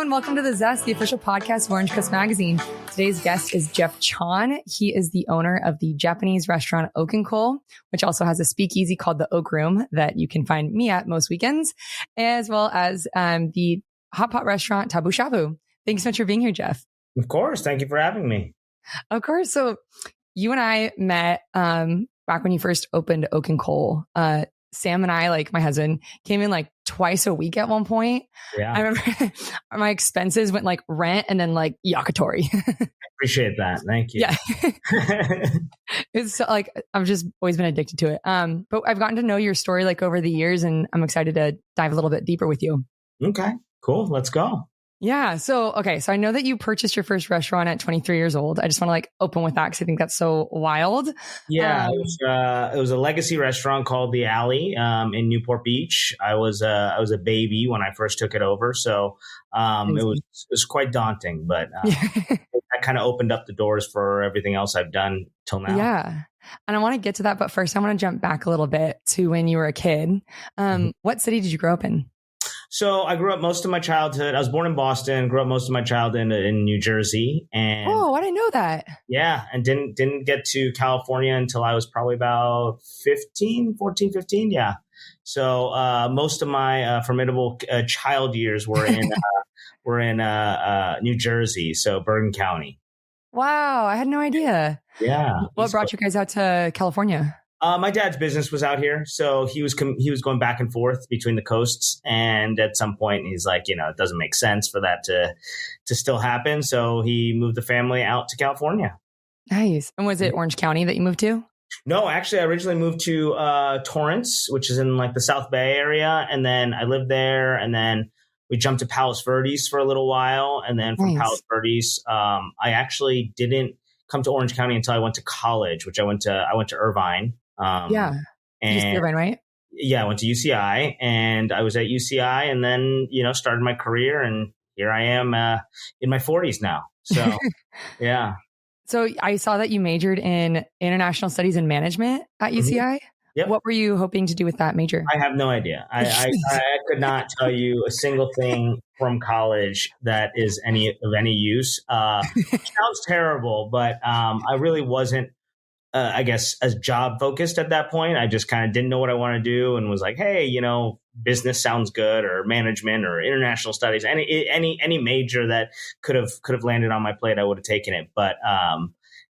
and welcome to The Zest, the official podcast of Orange Coast Magazine. Today's guest is Jeff Chon. He is the owner of the Japanese restaurant Oak & Cole, which also has a speakeasy called the Oak Room that you can find me at most weekends, as well as the hot pot restaurant Tabu, Shabu. Thanks so much for being here, Jeff. Of course. Thank you for having me. Of course. So you and I met back when you first opened Oak & Cole. Sam and I, like my husband, came in like twice a week at one point. Yeah. I remember my expenses went like rent and then like yakitori. Appreciate that. Thank you. Yeah. It's so, like, I've just always been addicted to it. But I've gotten to know your story like over the years, and I'm excited to dive a little bit deeper with you. Okay, cool. Let's go. Yeah. So I know that you purchased your first restaurant at 23 years old. I just want to like open with that because I think that's so wild. Yeah. It was a legacy restaurant called The Alley in Newport Beach. I was a baby when I first took it over. So it was quite daunting, but that kind of opened up the doors for everything else I've done till now. Yeah. And I want to get to that. But first, I want to jump back a little bit to when you were a kid. What city did you grow up in? So I grew up most of my childhood. I was born in Boston, grew up most of my childhood in New Jersey. And I didn't know that. Yeah. And didn't get to California until I was probably about 15. Yeah. So most of my formidable child years were in New Jersey. So Bergen County. Wow. I had no idea. Yeah. What brought you guys out to California? My dad's business was out here, so he was going back and forth between the coasts. And at some point, he's like, it doesn't make sense for that to still happen. So he moved the family out to California. Nice. And was it Orange County that you moved to? No, actually, I originally moved to Torrance, which is in like the South Bay area, and then I lived there, and then we jumped to Palos Verdes for a little while, and then from Palos Verdes, I actually didn't come to Orange County until I went to college, which I went to Irvine. And Irvine, right? Yeah, I went to UCI, and I was at UCI, and then started my career, and here I am in my 40s now. So, yeah. So I saw that you majored in international studies and management at UCI. Yep. What were you hoping to do with that major? I have no idea. I could not tell you a single thing from college that is of any use. Sounds terrible, but I really wasn't. I guess as job focused at that point. I just kind of didn't know what I want to do and was like, hey, business sounds good, or management, or international studies, any major that could have landed on my plate, I would have taken it. But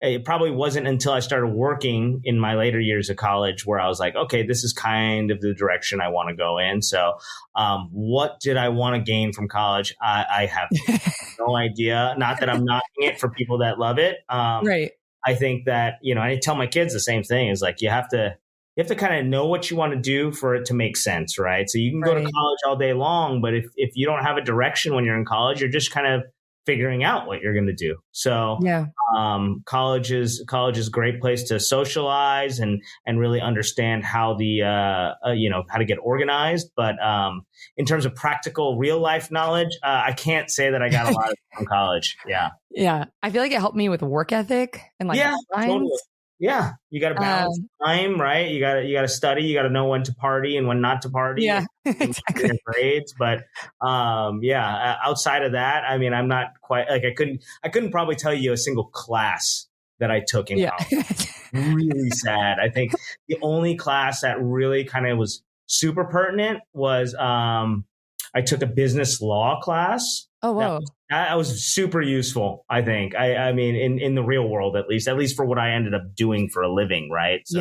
it probably wasn't until I started working in my later years of college where I was like, okay, this is kind of the direction I want to go in. So what did I want to gain from college? I have no idea. Not that I'm knocking it for people that love it. Right. I think that, I tell my kids the same thing, is like, you have to kind of know what you want to do for it to make sense. Right. So you can go to college all day long, but if you don't have a direction when you're in college, you're just kind of figuring out what you're going to do. So college is a great place to socialize and really understand how how to get organized. But in terms of practical real life knowledge, I can't say that I got a lot of it from college. Yeah. Yeah. I feel like it helped me with work ethic and like totally. Yeah. You got to balance time, right? You got to study. You got to know when to party and when not to party. Yeah, exactly. Grades. But outside of that, I mean, I'm not quite like, I couldn't probably tell you a single class that I took in college. Really sad. I think the only class that really kind of was super pertinent was I took a business law class. Oh, wow. That was super useful, I think. I mean, in the real world, at least for what I ended up doing for a living, right? So,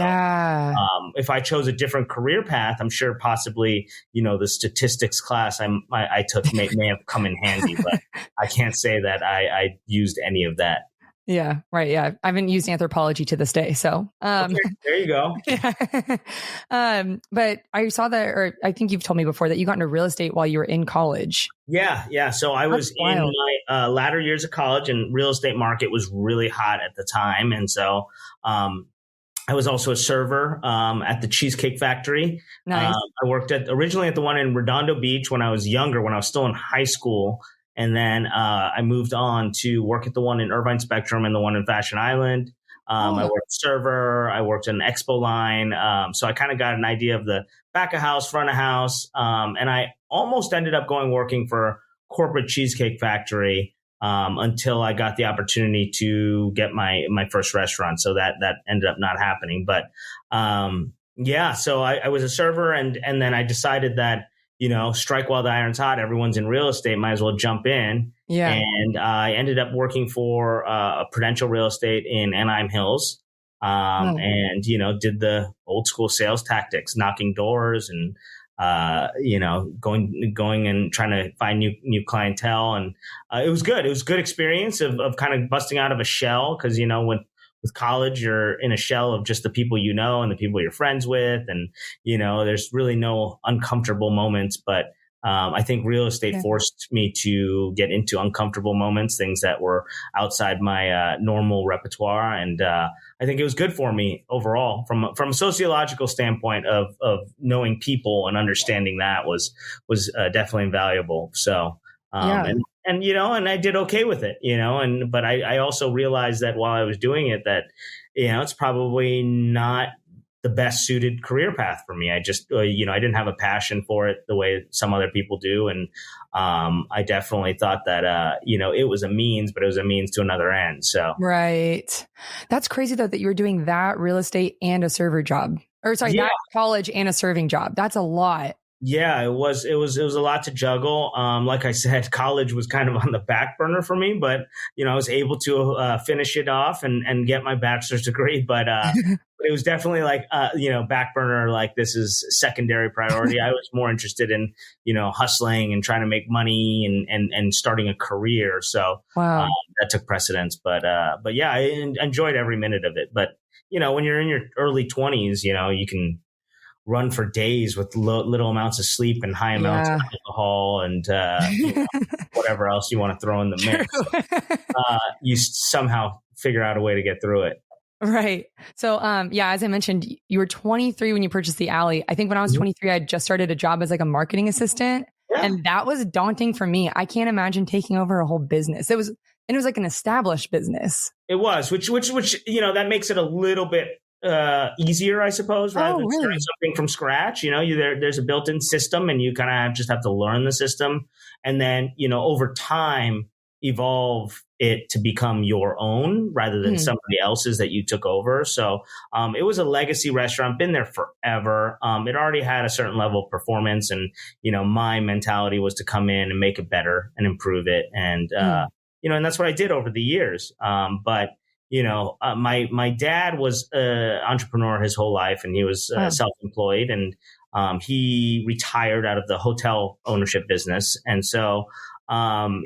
if I chose a different career path, I'm sure possibly, the statistics class I took may have come in handy, but I can't say that I used any of that. Yeah. Right. Yeah. I haven't used anthropology to this day. So, okay, there you go. Yeah. But I saw that, or I think you've told me before that you got into real estate while you were in college. Yeah. Yeah. So I was in my latter years of college, and real estate market was really hot at the time. And so, I was also a server at the Cheesecake Factory. Nice. I worked originally at the one in Redondo Beach when I was younger, when I was still in high school. And then I moved on to work at the one in Irvine Spectrum and the one in Fashion Island. I worked server. I worked in Expo line. So I kind of got an idea of the back of house, front of house. And I almost ended up working for corporate cheesecake factory until I got the opportunity to get my first restaurant. So that ended up not happening. But so I was a server, and then I decided that, strike while the iron's hot. Everyone's in real estate, might as well jump in. Yeah. And I ended up working for Prudential Real Estate in Anaheim Hills. And, did the old school sales tactics, knocking doors and, going and trying to find new clientele. And it was good. It was a good experience of kind of busting out of a shell. Cause, with college, you're in a shell of just the people and the people you're friends with. And, there's really no uncomfortable moments. But I think real estate forced me to get into uncomfortable moments, things that were outside my normal repertoire. And I think it was good for me overall from a sociological standpoint of knowing people and understanding that was definitely invaluable. So, and I did okay with it, but I also realized that while I was doing it, that, it's probably not the best suited career path for me. I just, I didn't have a passion for it the way some other people do. And I definitely thought that, it was a means, but it was a means to another end. So. Right. That's crazy though, that you were doing that real estate and a server job, that college and a serving job. That's a lot. Yeah, it was a lot to juggle. Like I said, college was kind of on the back burner for me, but, I was able to finish it off and get my bachelor's degree. But it was definitely like, back burner, like this is secondary priority. I was more interested in, hustling and trying to make money and starting a career. So wow. That took precedence. But yeah, I enjoyed every minute of it. But, when you're in your early 20s, you can run for days with little amounts of sleep and high amounts of alcohol and whatever else you want to throw in the mix. You somehow figure out a way to get through it. Right. So, as I mentioned, you were 23 when you purchased the alley. I think when I was 23, I just started a job as like a marketing assistant. Yeah. And that was daunting for me. I can't imagine taking over a whole business. It was like an established business. It was, which, that makes it a little bit easier, I suppose, rather than starting something from scratch. There's a built-in system and you kind of just have to learn the system. And then, over time, evolve it to become your own rather than somebody else's that you took over. So it was a legacy restaurant, been there forever. It already had a certain level of performance. And, my mentality was to come in and make it better and improve it. And, and that's what I did over the years. But my dad was an entrepreneur his whole life, and he was self-employed, and he retired out of the hotel ownership business. And so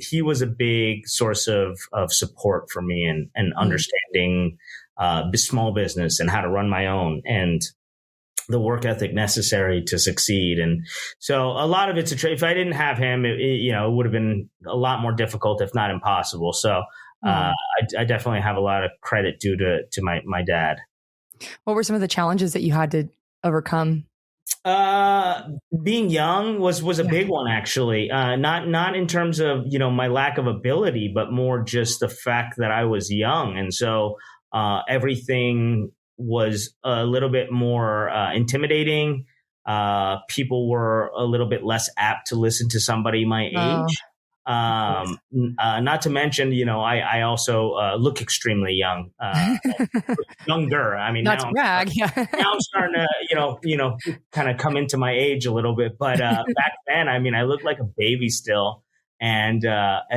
he was a big source of support for me and understanding small business and how to run my own and the work ethic necessary to succeed. And so a lot of it's if I didn't have him, it would have been a lot more difficult, if not impossible. So I definitely have a lot of credit due to my dad. What were some of the challenges that you had to overcome? Being young was a big one, actually. Not in terms of, my lack of ability, but more just the fact that I was young. And so everything was a little bit more intimidating. People were a little bit less apt to listen to somebody my age. Not to mention, I also look extremely young, younger. I mean, not to brag. Now I'm starting to, kind of come into my age a little bit. But back then, I mean, I looked like a baby still, and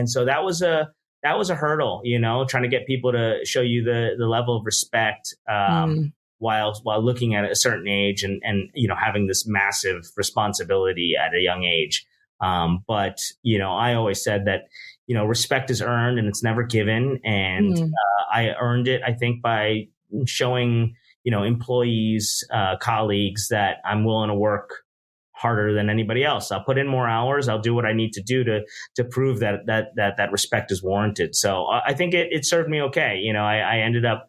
so that was a hurdle, trying to get people to show you the level of respect while looking at a certain age and having this massive responsibility at a young age. But, I always said that, respect is earned and it's never given. And I earned it, I think, by showing, employees, colleagues that I'm willing to work harder than anybody else. I'll put in more hours. I'll do what I need to do to prove that respect is warranted. So I think it served me okay. I ended up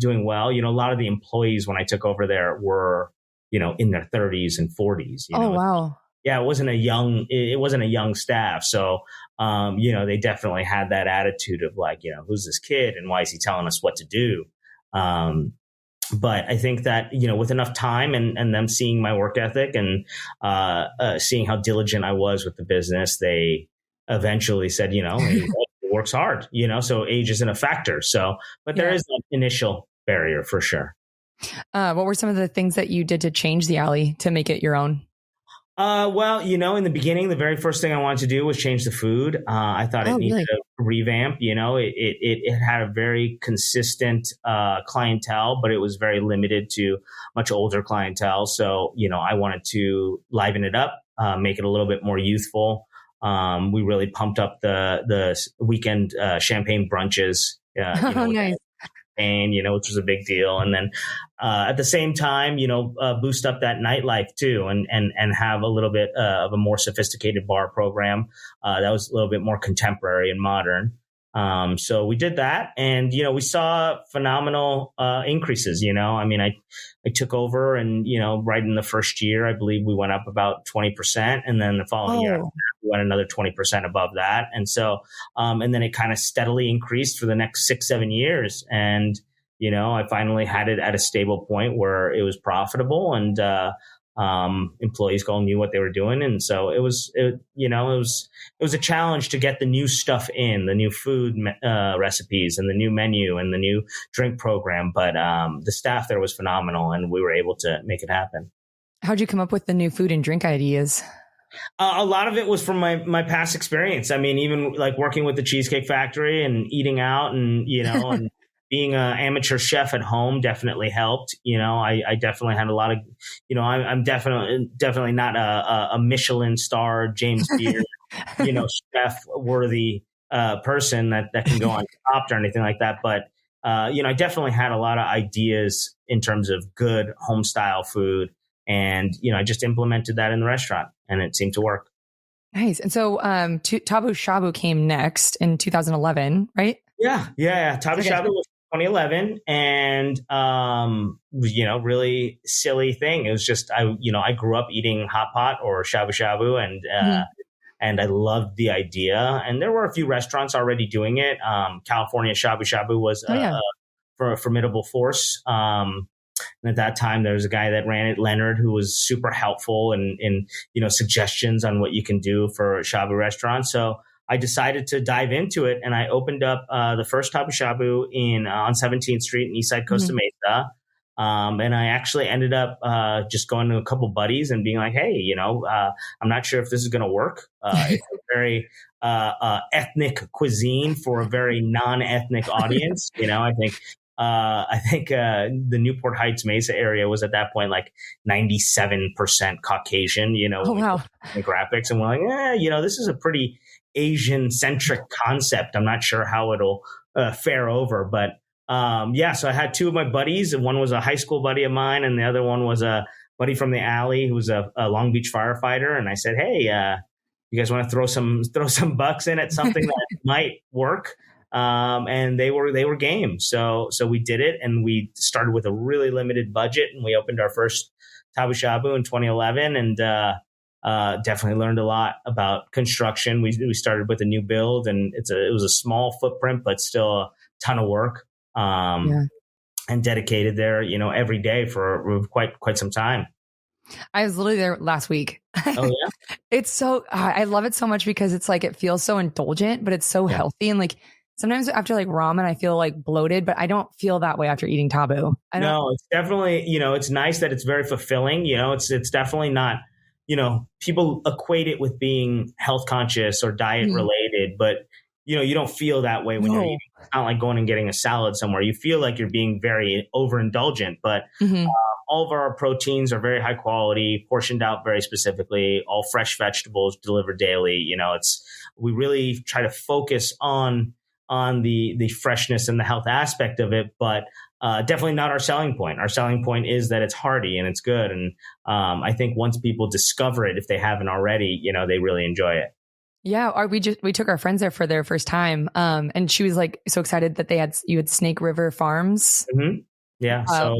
doing well. A lot of the employees when I took over there were, in their 30s and 40s. Oh, wow. Yeah, it wasn't a young staff. So, they definitely had that attitude of like, who's this kid and why is he telling us what to do? But I think that, with enough time and them seeing my work ethic and seeing how diligent I was with the business, they eventually said, he works hard, so age isn't a factor. So, but there is that initial barrier for sure. What were some of the things that you did to change the alley to make it your own? Well, in the beginning, the very first thing I wanted to do was change the food. I thought it needed a revamp. It had a very consistent clientele, but it was very limited to much older clientele. So, I wanted to liven it up, make it a little bit more youthful. We really pumped up the weekend champagne brunches. Nice. And, which was a big deal. And then at the same time, boost up that nightlife too, and have a little bit of a more sophisticated bar program that was a little bit more contemporary and modern. So we did that, and we saw phenomenal increases. I took over, and right in the first year, I believe we went up about 20%, and then the following year we went another 20% above that, and so and then it kind of steadily increased for the next 6-7 years, and I finally had it at a stable point where it was profitable, and employees all knew what they were doing, and so it was a challenge to get the new stuff in, the new food recipes and the new menu and the new drink program. But the staff there was phenomenal, and we were able to make it happen. How'd you come up with the new food and drink ideas? A lot of it was from my past experience. I mean, even like working with the Cheesecake Factory and eating out, and and being an amateur chef at home definitely helped. I definitely had a lot of, I'm definitely not a Michelin star, James Beard, chef worthy person that can go on top or anything like that. But, I definitely had a lot of ideas in terms of good home style food. And, I just implemented that in the restaurant, and it seemed to work. Nice. And so Tabu Shabu came next in 2011, right? Yeah. Tabu Shabu was 2011, and really silly thing. It was just I grew up eating hot pot or shabu shabu, and I loved the idea. And there were a few restaurants already doing it. California Shabu Shabu was a formidable force. And at that time, there was a guy that ran it, Leonard, who was super helpful in suggestions on what you can do for shabu restaurants. So I decided to dive into it, and I opened up the first Tabu Shabu on 17th Street in Eastside Costa Mesa. And I actually ended up just going to a couple buddies and being like, hey, I'm not sure if this is going to work. It's a very ethnic cuisine for a very non-ethnic audience. I think the Newport Heights Mesa area was at that point like 97% Caucasian, demographics. And we're like, this is a pretty Asian centric concept. I'm not sure how it'll fare over, but so I had two of my buddies, and one was a high school buddy of mine, and the other one was a buddy from the alley who was a Long Beach firefighter. And I said, hey, you guys want to throw some bucks in at something that might work? And they were game. So we did it, and we started with a really limited budget, and we opened our first Tabu Shabu in 2011, and definitely learned a lot about construction. We started with a new build, and it was a small footprint, but still a ton of work. And dedicated there, every day for quite some time. I was literally there last week. Oh yeah. It's so, I love it so much because it's like, it feels so indulgent, but it's so healthy. And like, sometimes after like ramen, I feel like bloated, but I don't feel that way after eating Tabu. No, it's definitely, it's nice that it's very fulfilling. It's definitely not, people equate it with being health conscious or diet related, but you don't feel that way when you're eating. It's not like going and getting a salad somewhere. You feel like you're being very overindulgent, but all of our proteins are very high quality, portioned out very specifically, all fresh vegetables delivered daily. We really try to focus on the freshness and the health aspect of it, but definitely not our selling point. Our selling point is that it's hearty and it's good. And I think once people discover it, if they haven't already, they really enjoy it. Yeah, we took our friends there for their first time, and she was like so excited that you had Snake River Farms. Mm-hmm. Yeah, so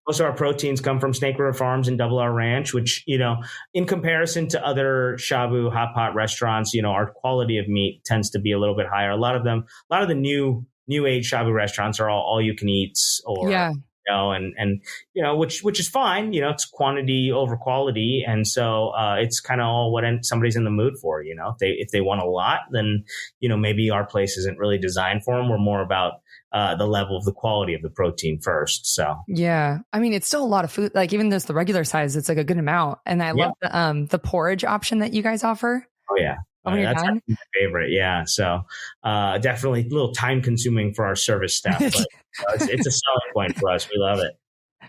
most of our proteins come from Snake River Farms and Double R Ranch, which in comparison to other shabu hot pot restaurants, our quality of meat tends to be a little bit higher. A lot of the new age shabu restaurants are all you can eats, or and which is fine. It's quantity over quality, and so it's kind of all what somebody's in the mood for. If they want a lot, then maybe our place isn't really designed for them. We're more about the level of the quality of the protein first. So yeah, I mean, it's still a lot of food. Like even just the regular size, it's like a good amount. And I love the porridge option that you guys offer. Oh yeah. That's my favorite. Yeah. So definitely a little time consuming for our service staff, but it's a selling point for us. We love it.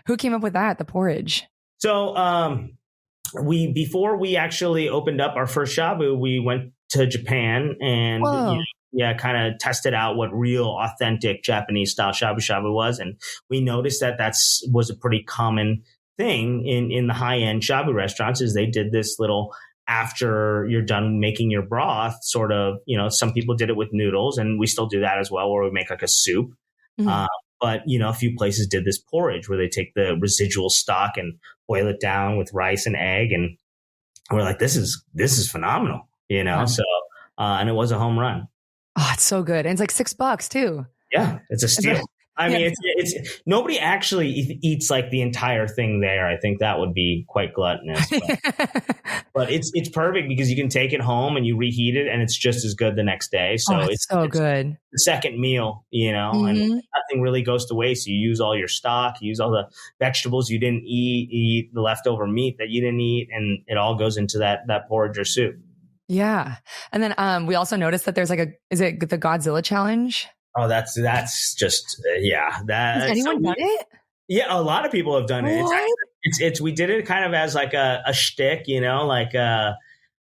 Who came up with that? The porridge. So before we actually opened up our first Shabu, we went to Japan and kind of tested out what real authentic Japanese style shabu shabu was. And we noticed that was a pretty common thing in the high end shabu restaurants is they did this little after you're done making your broth, sort of, some people did it with noodles, and we still do that as well, where we make like a soup. Mm-hmm. But, a few places did this porridge where they take the residual stock and boil it down with rice and egg. And we're like, this is phenomenal, So, and it was a home run. Oh, it's so good. And it's like $6 too. Yeah, it's a steal. I mean, it's nobody actually eats like the entire thing there. I think that would be quite gluttonous. But it's perfect because you can take it home and you reheat it, and it's just as good the next day. So it's good. The second meal, and nothing really goes to waste. You use all your stock, you use all the vegetables you didn't eat, you eat the leftover meat that you didn't eat, and it all goes into that porridge or soup. Yeah, and then we also noticed that there's is it the Godzilla challenge? Oh, that's just that. Has anyone done it? Yeah, a lot of people have done it. It's we did it kind of as like a shtick,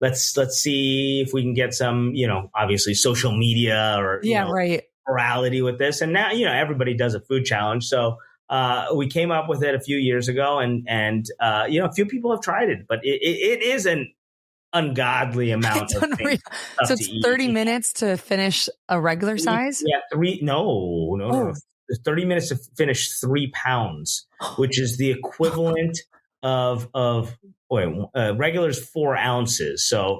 let's see if we can get some, obviously social media or virality with this. And now everybody does a food challenge, so we came up with it a few years ago, and a few people have tried it, but it is an ungodly amount of things. So it's 30 minutes to finish a regular size? Yeah, 30 minutes to finish 3 pounds, which is the equivalent of regulars 4 ounces. So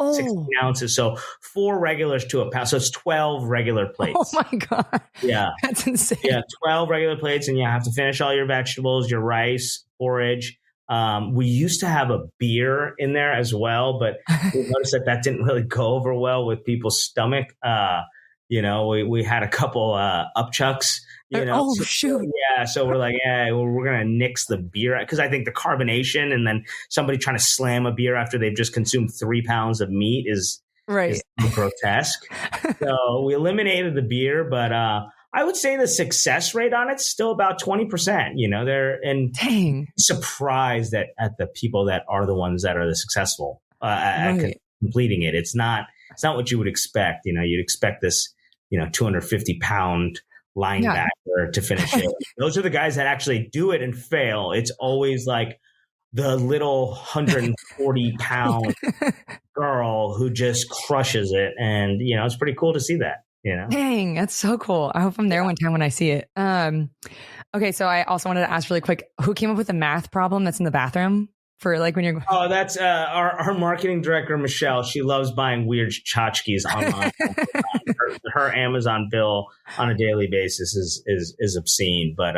16 ounces. So 4 regulars to a pound. So it's 12 regular plates. Oh my God. Yeah. That's insane. Yeah. 12 regular plates, and you have to finish all your vegetables, your rice, porridge. We used to have a beer in there as well, but we noticed that didn't really go over well with people's stomach. We had a couple upchucks. Shoot! Yeah, so we're like, we're gonna nix the beer because I think the carbonation and then somebody trying to slam a beer after they've just consumed 3 pounds of meat is grotesque. So we eliminated the beer, but I would say the success rate on it's still about 20%. Dang, surprised at the people that are the ones that are the successful at completing it. It's not what you would expect. You'd expect this 250-pound linebacker to finish it. Those are the guys that actually do it and fail. It's always like the little 140-pound girl who just crushes it, and it's pretty cool to see that. Dang, that's so cool. I hope I'm there one time when I see it. Okay, so I also wanted to ask really quick, who came up with the math problem that's in the bathroom for like when you're... Oh, that's our marketing director, Michelle. She loves buying weird tchotchkes online. her Amazon bill on a daily basis is obscene, but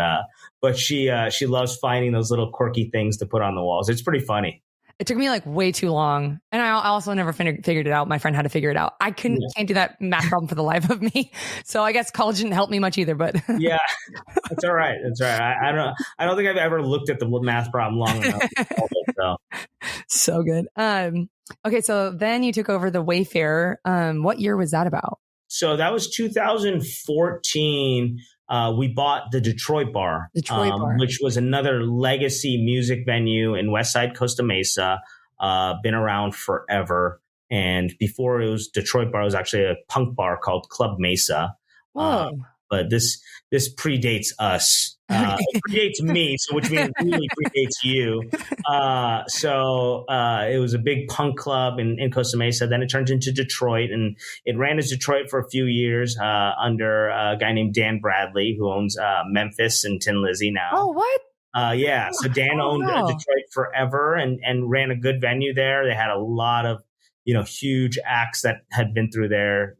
she loves finding those little quirky things to put on the walls. It's pretty funny. It took me like way too long. And I also never figured it out. My friend had to figure it out. I can't do that math problem for the life of me. So I guess college didn't help me much either, but yeah, that's all right. That's all right. I don't think I've ever looked at the math problem long enough. So good. Okay. So then you took over the Wayfarer. What year was that about? So that was 2014. We bought the Detroit Bar, which was another legacy music venue in Westside Costa Mesa, been around forever. And before it was Detroit Bar, it was actually a punk bar called Club Mesa. But this predates us. It predates me, which means it really predates you. It was a big punk club in Costa Mesa. Then it turned into Detroit, and it ran as Detroit for a few years under a guy named Dan Bradley, who owns Memphis and Tin Lizzy now. Oh, what? Yeah. So Dan owned Detroit forever and ran a good venue there. They had a lot of, huge acts that had been through there,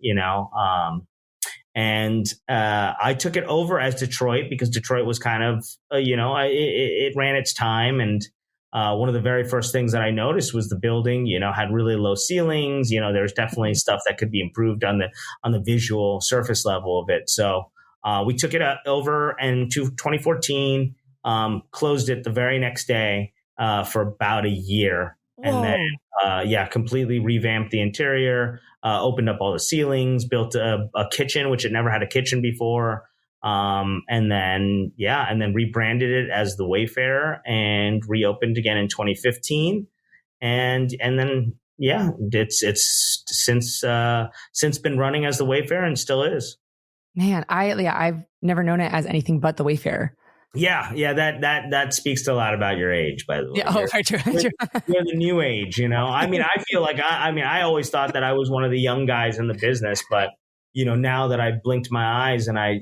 And I took it over as Detroit because Detroit was kind of, it ran its time. And one of the very first things that I noticed was the building, had really low ceilings. There's definitely stuff that could be improved on the visual surface level of it. So we took it over and to 2014, closed it the very next day for about a year. Whoa. And then, completely revamped the interior, opened up all the ceilings, built a kitchen, which it never had a kitchen before. And then rebranded it as the Wayfarer and reopened again in 2015. And then, it's since been running as the Wayfarer and still is. Man, I've never known it as anything but the Wayfarer. Yeah, that speaks to a lot about your age, by the way. Yeah, You're the new age, I mean, I feel like I always thought that I was one of the young guys in the business, but now that I blinked my eyes and I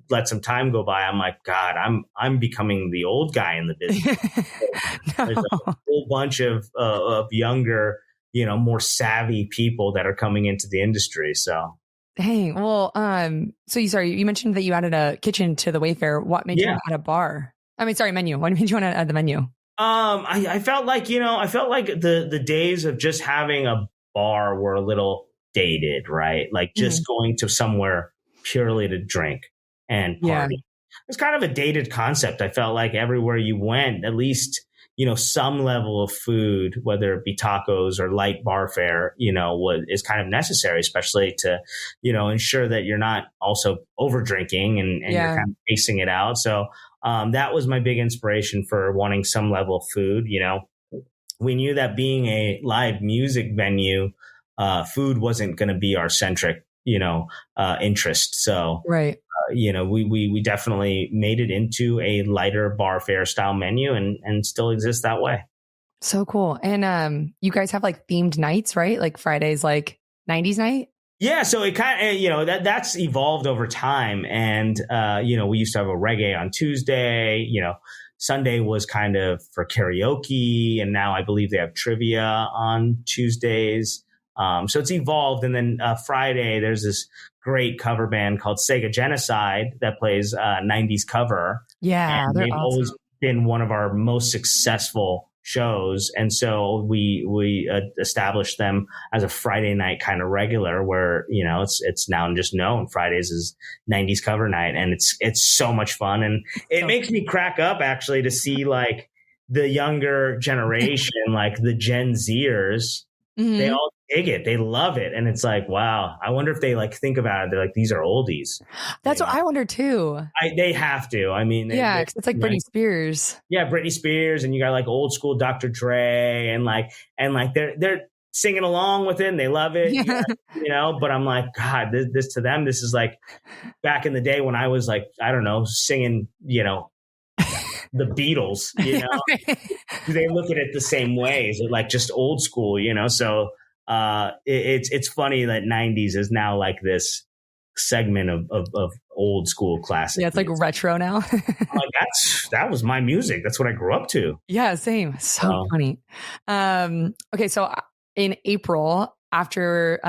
let some time go by, I'm like, God, I'm becoming the old guy in the business. No. There's a whole bunch of younger, more savvy people that are coming into the industry. So. Dang. Well, you mentioned that you added a kitchen to the Wayfarer. What made you add a bar? Menu. What made you want to add the menu? I felt like, the days of just having a bar were a little dated, right? Like just going to somewhere purely to drink and party. It's kind of a dated concept. I felt like everywhere you went, at least, some level of food, whether it be tacos or light bar fare, is kind of necessary, especially to, ensure that you're not also over drinking and you're kind of pacing it out. So that was my big inspiration for wanting some level of food. We knew that being a live music venue, food wasn't going to be our centric, interest. So, right. We definitely made it into a lighter bar fare style menu and still exists that way. So cool. And you guys have like themed nights, right? Like Friday's like 90s night? Yeah, so it kind of, that's evolved over time. And, we used to have a reggae on Tuesday, Sunday was kind of for karaoke. And now I believe they have trivia on Tuesdays. So it's evolved. And then Friday, there's this great cover band called Sega Genocide that plays 90s cover. Yeah, and they've always been one of our most successful shows. And so we established them as a Friday night kind of regular where, it's now just known Fridays is 90s cover night. And it's so much fun. And it makes me crack up actually to see like the younger generation, like the Gen Zers, they all dig it. They love it. And it's like, wow, I wonder if they like think about it. They're like, these are oldies. That's what I wonder too. They have to. I mean, it's like Britney Spears. Yeah, Britney Spears, and you got like old school Dr. Dre, and they're singing along with it, and they love it. Yeah. But I'm like, God, this to them, this is like back in the day when I was like, I don't know, singing, the Beatles, they look at it the same way. Is it like just old school, So it's funny that 90s is now like this segment of old school classic. Yeah, it's like retro now. Like that was my music. That's what I grew up to. Yeah, same. So funny. Okay, so in April, after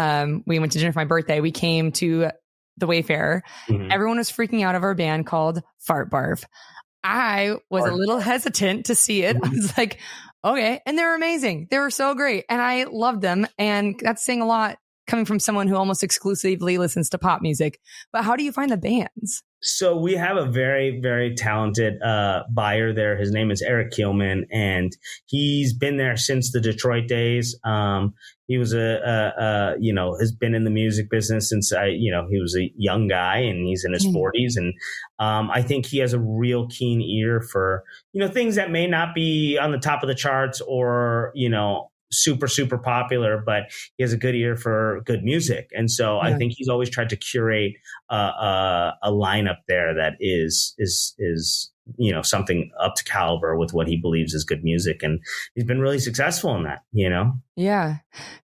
we went to dinner for my birthday, we came to the Wayfarer. Everyone was freaking out over a band called Fart Barf. I was a little hesitant to see it. I was like, okay. And they were amazing. They were so great. And I loved them. And that's saying a lot coming from someone who almost exclusively listens to pop music. But how do you find the bands? So we have a very, very talented buyer there. His name is Eric Kielman, and he's been there since the Detroit days. He was has been in the music business since he was a young guy, and he's in his 40s. And I think he has a real keen ear for, things that may not be on the top of the charts or, super, super popular, but he has a good ear for good music. And so I think he's always tried to curate a lineup there that is something up to caliber with what he believes is good music. And he's been really successful in that, Yeah.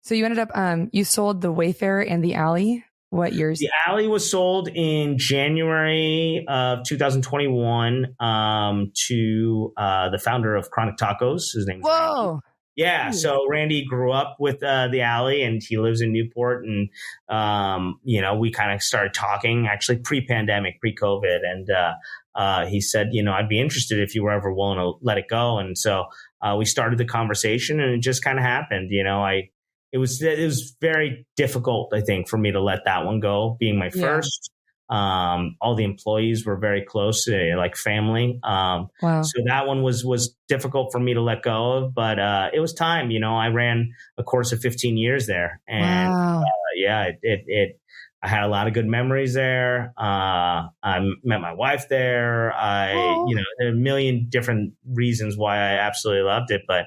So you ended up, you sold the Wayfarer and the Alley. What years? The Alley was sold in January of 2021 to the founder of Chronic Tacos. His name is Whoa. Yeah. So Randy grew up with the alley, and he lives in Newport. And, we kind of started talking actually pre-pandemic, pre-COVID. And he said, I'd be interested if you were ever willing to let it go. And so we started the conversation, and it just kind of happened. It was very difficult, I think, for me to let that one go, being my first. All the employees were very close, like family. Wow. So that one was difficult for me to let go of, but it was time. I ran a course of 15 years there, and Wow. I had a lot of good memories there. I met my wife there. There are a million different reasons why I absolutely loved it, but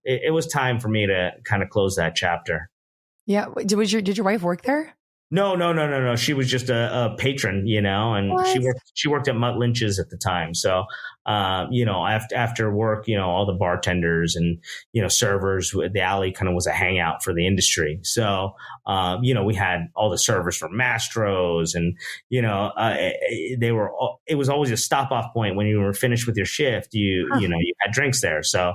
it was time for me to kind of close that chapter. Yeah. Did your wife work there? No. She was just a patron, and What? she worked at Mutt Lynch's at the time. So, after work, all the bartenders and, servers, the alley kind of was a hangout for the industry. So, we had all the servers from Mastro's, and, it was always a stop off point when you were finished with your shift. You had drinks there. So,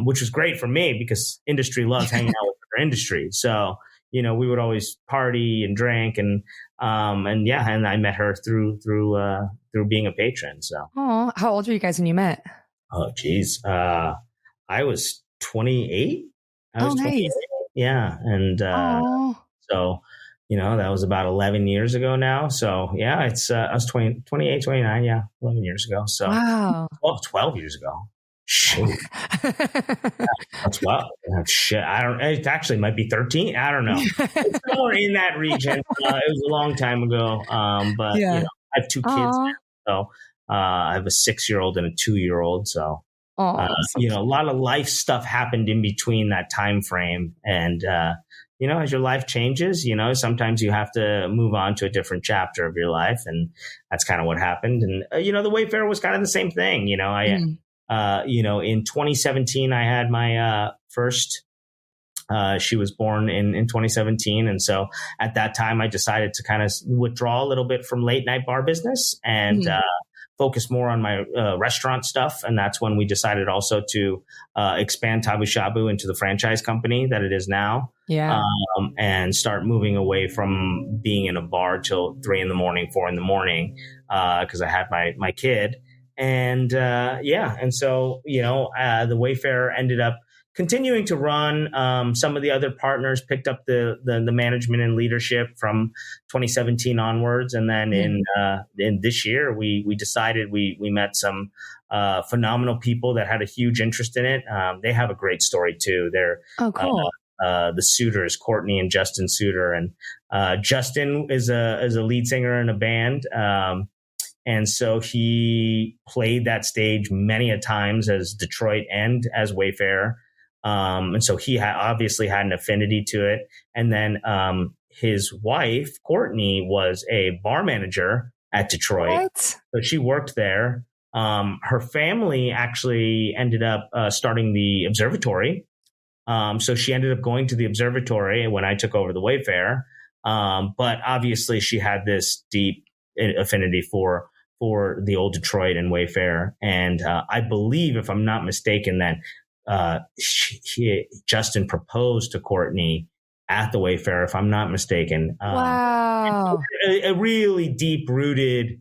which was great for me because industry loves hanging out with their industry. So, we would always party and drink, and I met her through being a patron. So, how old were you guys when you met? Oh, geez, I was 28. Nice. 28. Yeah, and so that was about 11 years ago now. So yeah, it's I was 28, 29. Yeah, 11 years ago. So wow, 12 years ago. Shoot. That's well. Shit. It actually might be 13. I don't know. It's somewhere in that region. It was a long time ago. But I have two kids now. So I have a 6-year-old and a 2-year-old. So, a lot of life stuff happened in between that time frame. And, as your life changes, sometimes you have to move on to a different chapter of your life. And that's kind of what happened. And, the Wayfarer was kind of the same thing. In 2017, I had my first. She was born in 2017. And so at that time, I decided to kind of withdraw a little bit from late night bar business and focus more on my restaurant stuff. And that's when we decided also to expand Tabu Shabu into the franchise company that it is now. Yeah. And start moving away from being in a bar till 3 a.m, 4 a.m, because I had my kid. And and so the Wayfarer ended up continuing to run. Some of the other partners picked up the management and leadership from 2017 onwards, and then in this year we decided we met some phenomenal people that had a huge interest in it. They have a great story too. They're cool. The Suitors, Courtney and Justin Suiter, and Justin is a lead singer in a band. And so he played that stage many a times as Detroit and as Wayfarer. And so he obviously had an affinity to it. And then his wife, Courtney, was a bar manager at Detroit. What? So she worked there. Her family actually ended up starting the observatory. So she ended up going to the observatory when I took over the Wayfarer. But obviously she had this deep affinity for the old Detroit and Wayfarer. And I believe, if I'm not mistaken, that Justin proposed to Courtney at the Wayfarer, if I'm not mistaken. Wow. A really deep rooted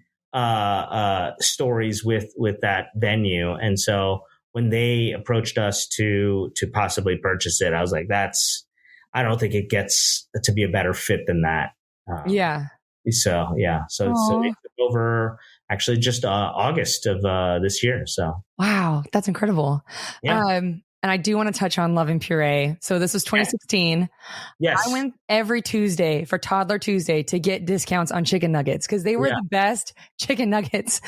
stories with that venue. And so when they approached us to possibly purchase it, I was like, I don't think it gets to be a better fit than that. So it took over actually just August of this year. So wow, that's incredible. Yeah. And I do want to touch on Love and Puree. So this was 2016. Yes. I went every Tuesday for Toddler Tuesday to get discounts on chicken nuggets because they were the best chicken nuggets.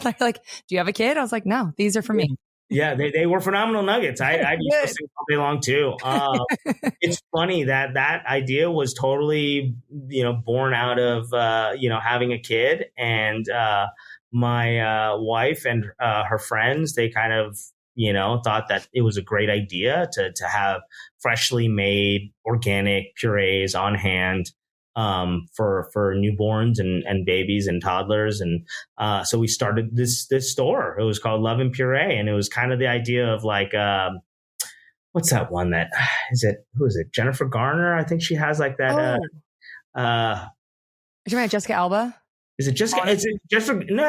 like, do you have a kid? I was like, no, these are for me. Yeah, they were phenomenal nuggets. I'd eat those things all day long too. It's funny that idea was totally, born out of, having a kid, and my wife and her friends, they kind of, thought that it was a great idea to have freshly made organic purees on hand for newborns and babies and toddlers. And so we started this store. It was called Love and Puree. And it was kind of the idea of like, what's that one that who is it? Jennifer Garner. I think she has like that. Are you talking about Jessica Alba? Is it Jessica? Is it Jessica? No,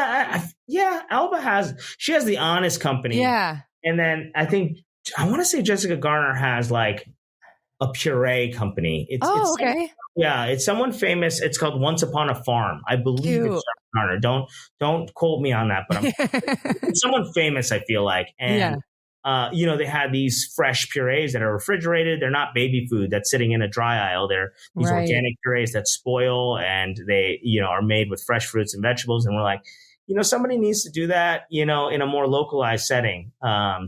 yeah, Alba she has the Honest Company. Yeah. And then I want to say Jessica Garner has like a puree company. It's okay. Yeah, it's someone famous. It's called Once Upon a Farm. I believe it's Jessica Garner. Don't quote me on that, but it's someone famous, I feel like. And they had these fresh purees that are refrigerated. They're not baby food that's sitting in a dry aisle. They're these organic purees that spoil, and they, are made with fresh fruits and vegetables. And we're like, somebody needs to do that, in a more localized setting.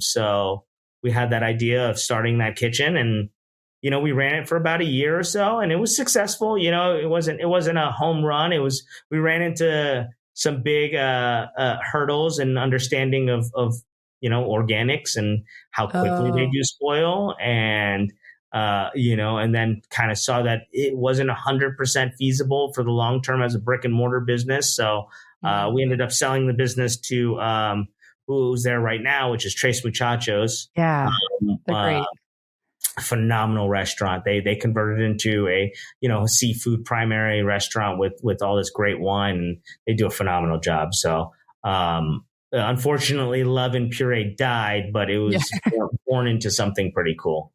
So we had that idea of starting that kitchen, and, we ran it for about a year or so, and it was successful. It wasn't a home run. We ran into some big hurdles and understanding of organics and how quickly they do spoil. And, and then kind of saw that it wasn't 100% feasible for the long term as a brick and mortar business. So we ended up selling the business to who's there right now, which is Tres Muchachos. Yeah, they're great. Phenomenal restaurant. They converted it into a seafood primary restaurant with all this great wine, and they do a phenomenal job. So unfortunately, Love and Puree died, but it was born into something pretty cool.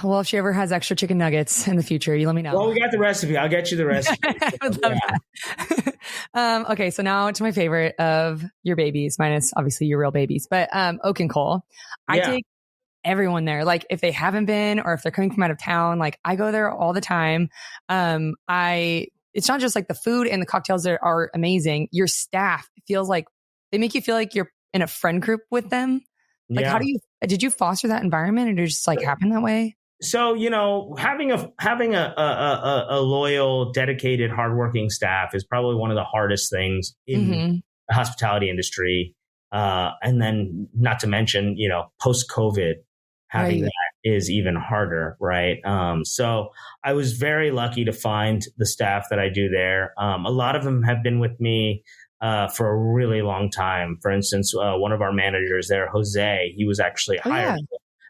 Well, if she ever has extra chicken nuggets in the future, you let me know. Well, we got the recipe. I'll get you the recipe. I would love that. Okay, so now to my favorite of your babies, minus obviously your real babies, but Oak and Cole. I take everyone there. Like if they haven't been, or if they're coming from out of town, like I go there all the time. It's not just like the food and the cocktails that are amazing. Your staff feels like they make you feel like you're in a friend group with them. Like, did you foster that environment, or did it just like happen that way? So, having a loyal, dedicated, hardworking staff is probably one of the hardest things in the hospitality industry. And then not to mention, post-COVID, having that is even harder. Right. So I was very lucky to find the staff that I do there. A lot of them have been with me for a really long time. For instance, one of our managers there, Jose, he was actually hired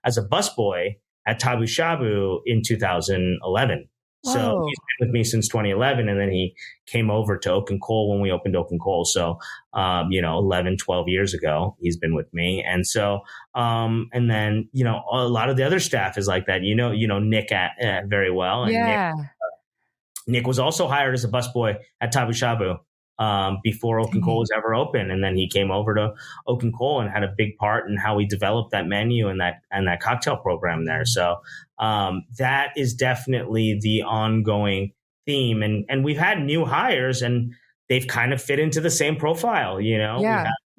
as a busboy at Tabu Shabu in 2011. Whoa. So he's been with me since 2011. And then he came over to Oak and Cole when we opened Oak and Cole. So, 11, 12 years ago, he's been with me. And so, and then, a lot of the other staff is like that, Nick very well. And Nick was also hired as a busboy at Tabu Shabu before Oak and Cole was ever open. And then he came over to Oak and Cole and had a big part in how we developed that menu and that cocktail program there. So that is definitely the ongoing theme. And we've had new hires, and they've kind of fit into the same profile. We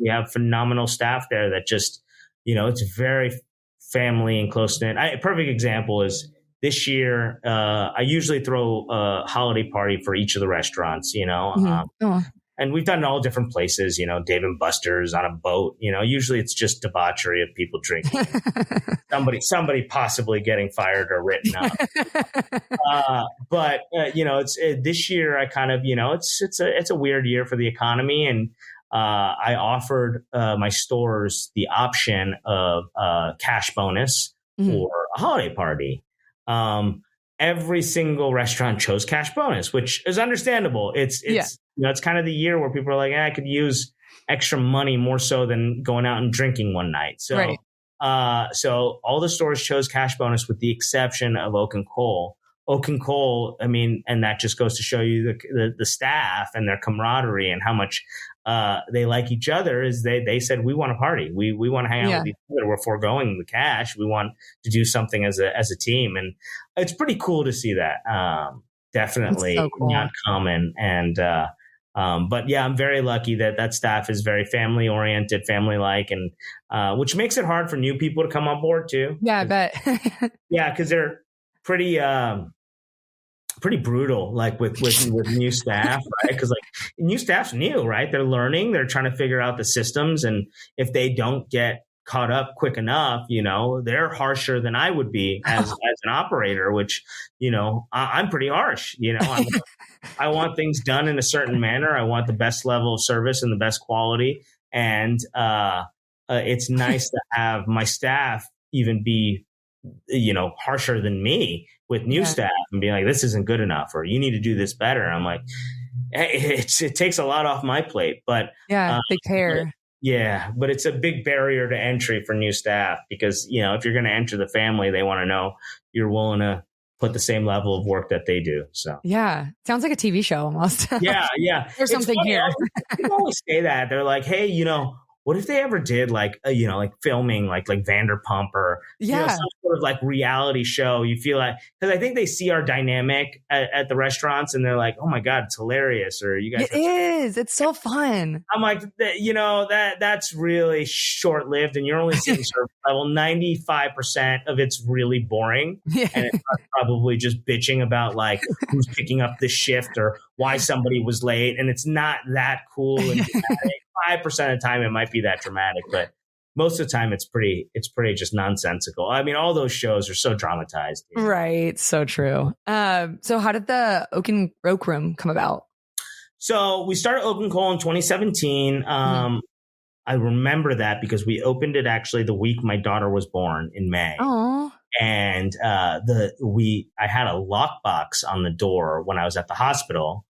have phenomenal staff there that just, it's very family and close-knit. A perfect example is this year, I usually throw a holiday party for each of the restaurants, and we've done it all different places, Dave and Buster's, on a boat, usually it's just debauchery of people drinking, somebody possibly getting fired or written up. But it's this year I kind of, it's a weird year for the economy. And I offered my stores the option of cash bonus or a holiday party. Every single restaurant chose cash bonus, which is understandable. It's kind of the year where people are like, I could use extra money more so than going out and drinking one night. So, so all the stores chose cash bonus with the exception of Oak and Cole. Oak and Cole, I mean, and that just goes to show you the staff and their camaraderie and how much they like each other. Is they said, we want to party, we want to hang out with each other. We're foregoing the cash. We want to do something as a team, and it's pretty cool to see that. Definitely so cool. Not common, and but yeah, I'm very lucky that staff is very family oriented, family like, and which makes it hard for new people to come on board too. Yeah, I bet. Yeah, because they're pretty brutal, like with new staff, right? Because like new staff's new, right? They're learning, they're trying to figure out the systems, and if they don't get caught up quick enough, they're harsher than I would be as an operator, which, I'm pretty harsh, I want things done in a certain manner. I want the best level of service and the best quality. And it's nice to have my staff even be harsher than me with new staff and being like, this isn't good enough, or you need to do this better. And I'm like, hey, it takes a lot off my plate, but they care. But it's a big barrier to entry for new staff because, if you're going to enter the family, they want to know you're willing to put the same level of work that they do. So yeah, sounds like a TV show almost. Yeah. There's something here. People always say that. They're like, hey, what if they ever did like filming like Vanderpump or some sort of like reality show? You feel like, because I think they see our dynamic at the restaurants and they're like, oh my God, it's hilarious. Or you guys, it's so fun. I'm like, that's really short lived, and you're only seeing service level. 95% of it's really boring, and it's probably just bitching about like who's picking up the shift or why somebody was late, and it's not that cool and dramatic. 5% of the time it might be that dramatic, but most of the time it's pretty just nonsensical. I mean, all those shows are so dramatized. Right. So true. So how did the Oak Room come about? So we started Oak & Cole in 2017. I remember that because we opened it actually the week my daughter was born in May. Oh. And I had a lockbox on the door when I was at the hospital.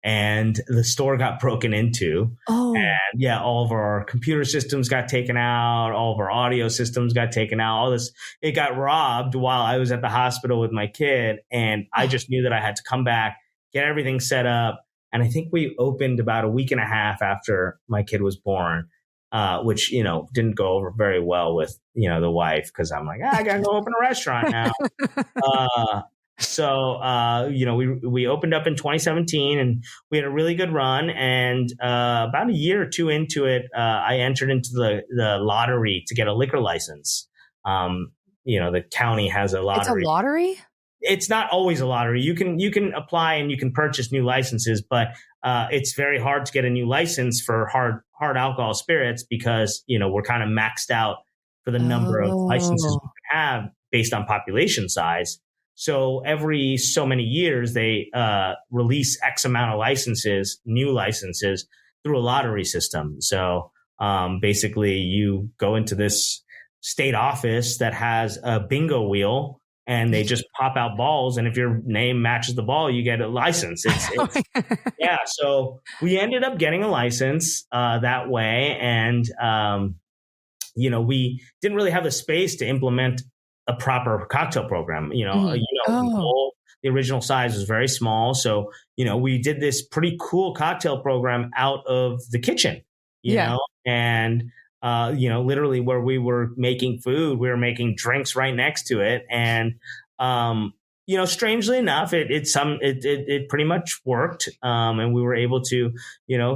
And the store got broken into. Oh. And all of our computer systems got taken out. All of our audio systems got taken out. All this, it got robbed while I was at the hospital with my kid. And I just knew that I had to come back, get everything set up. And I think we opened about a week and a half after my kid was born, which, didn't go over very well with, the wife. Cause I'm like, I gotta go open a restaurant now. So, we opened up in 2017 and we had a really good run. And about a year or two into it, I entered into the lottery to get a liquor license. The county has a lottery. It's a lottery? It's not always a lottery. You can apply and you can purchase new licenses, but it's very hard to get a new license for hard alcohol spirits because, we're kind of maxed out for the number of licenses we have based on population size. So every so many years, they release X amount of licenses, new licenses, through a lottery system. So basically, you go into this state office that has a bingo wheel, and they just pop out balls. And if your name matches the ball, you get a license. So we ended up getting a license that way. And, we didn't really have the space to implement a proper cocktail program. The original size was very small. So, we did this pretty cool cocktail program out of the kitchen, and, literally where we were making food, we were making drinks right next to it. And, strangely enough, it pretty much worked. And we were able to,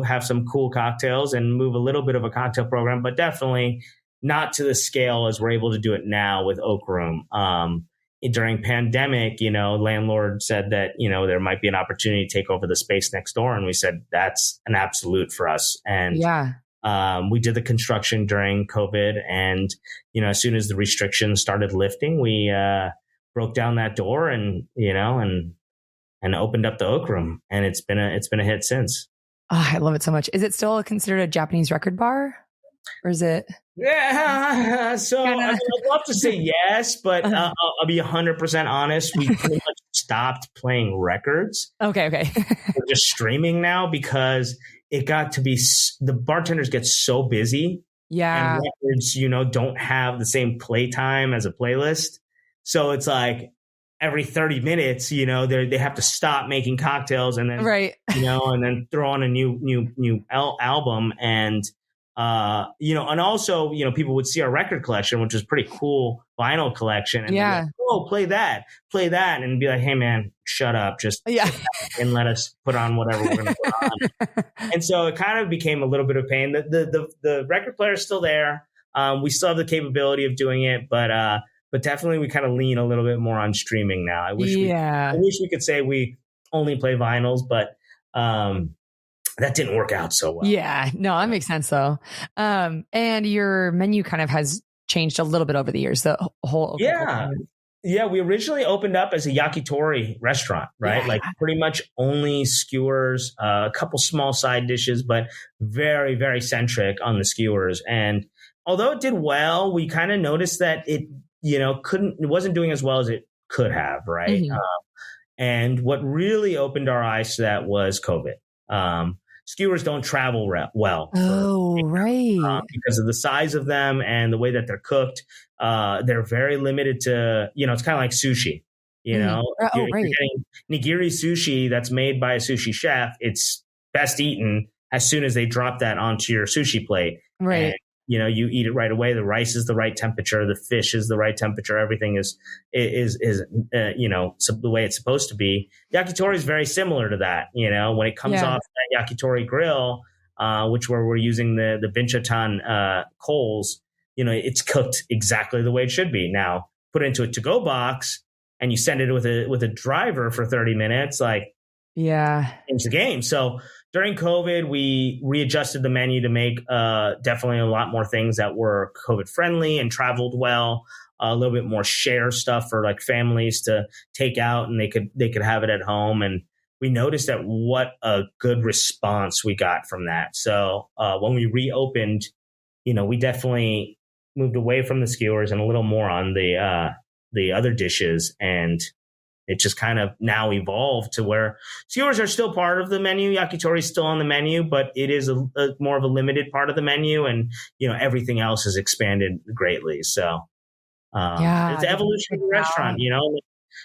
have some cool cocktails and move a little bit of a cocktail program, but definitely not to the scale as we're able to do it now with Oak Room. During pandemic, landlord said that, there might be an opportunity to take over the space next door. And we said, that's an absolute for us. And we did the construction during COVID. And, as soon as the restrictions started lifting, we broke down that door and opened up the Oak Room. And it's been a hit since. Oh, I love it so much. Is it still considered a Japanese record bar? Or is it? Yeah. So I'd love to say yes, but I'll be 100% honest. We pretty much stopped playing records. Okay. We're just streaming now because it got to be, the bartenders get so busy. Yeah. And records, don't have the same playtime as a playlist. So it's like every 30 minutes, they have to stop making cocktails and then, and then throw on a new album. And, and also, people would see our record collection, which is pretty cool vinyl collection. And like, oh, play that and be like, hey man, shut up. Just and let us put on whatever we're going to put on. And so it kind of became a little bit of pain. The record player is still there. We still have the capability of doing it, but definitely we kind of lean a little bit more on streaming now. I wish we could say we only play vinyls, but, that didn't work out so well. Yeah, no, that makes sense though. And your menu kind of has changed a little bit over the years. The whole we originally opened up as a yakitori restaurant, right? Yeah. Like pretty much only skewers, a couple small side dishes, but very, very centric on the skewers. And although it did well, we kind of noticed that it it wasn't doing as well as it could have. Right. Mm-hmm. And what really opened our eyes to that was COVID. Skewers don't travel well Right. because of the size of them and the way that they're cooked. They're very limited to, it's kind of like sushi. If you're getting nigiri sushi that's made by a sushi chef, it's best eaten as soon as they drop that onto your sushi plate. Right. And, you eat it right away. The rice is the right temperature. The fish is the right temperature. Everything is the way it's supposed to be. Yakitori is very similar to that. When it comes off that yakitori grill, which where we're using the Binchotan coals, it's cooked exactly the way it should be. Now, put it into a to-go box and you send it with a driver for 30 minutes, change the game. So during COVID, we readjusted the menu to make definitely a lot more things that were COVID friendly and traveled well. A little bit more share stuff for like families to take out, and they could have it at home. And we noticed that what a good response we got from that. So when we reopened, we definitely moved away from the skewers and a little more on the other dishes, and it just kind of now evolved to where skewers are still part of the menu. Yakitori is still on the menu, but it is a more of a limited part of the menu, and everything else has expanded greatly. So it's the evolution of the restaurant.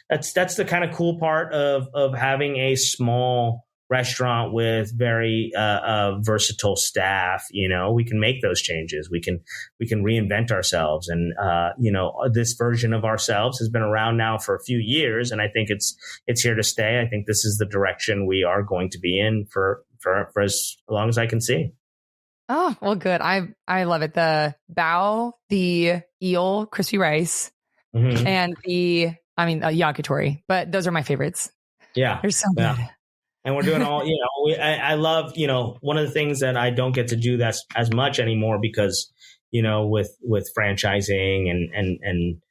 That's the kind of cool part of having a small restaurant with very versatile staff. We can make those changes. We can reinvent ourselves, and this version of ourselves has been around now for a few years, and I think it's here to stay. I think this is the direction we are going to be in for as long as I can see. Oh, well, good. I love it. The bao, the eel crispy rice, and the yakitori, but those are my favorites. Yeah, they're so good. And we're doing all, I love, one of the things that I don't get to do that as much anymore because, with franchising and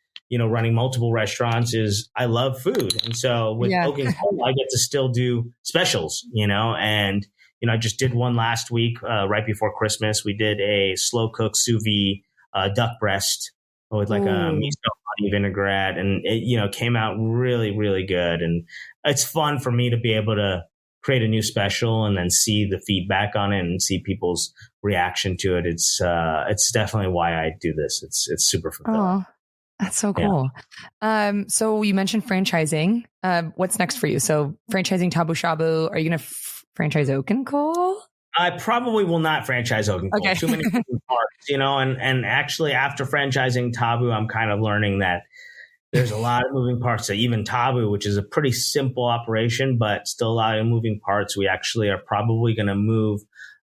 running multiple restaurants is I love food. And so with Oaken Coal, I get to still do specials, and, I just did one last week, right before Christmas. We did a slow cooked sous vide duck breast with like a miso honey vinaigrette, and it, came out really, really good. And it's fun for me to be able to create a new special and then see the feedback on it and see people's reaction to it. It's definitely why I do this. It's super fulfilling. Oh, that's so cool. Yeah. So you mentioned franchising. What's next for you? So franchising Tabu Shabu. Are you going to franchise Oaken Coal? I probably will not franchise Oaken Coal. Okay. Too many moving parts, and actually after franchising Tabu, I'm kind of learning that there's a lot of moving parts to even Tabu, which is a pretty simple operation, but still a lot of moving parts. We actually are probably going to move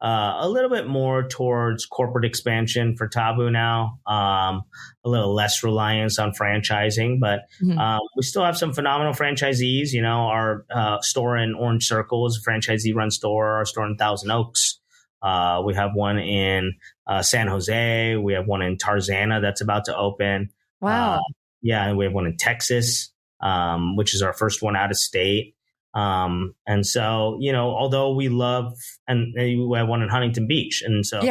a little bit more towards corporate expansion for Tabu now, a little less reliance on franchising, but we still have some phenomenal franchisees. Our store in Orange Circle is a franchisee-run store. Our store in Thousand Oaks. We have one in San Jose. We have one in Tarzana that's about to open. Wow. Yeah, and we have one in Texas, which is our first one out of state. And so, although we love, and we have one in Huntington Beach. And so,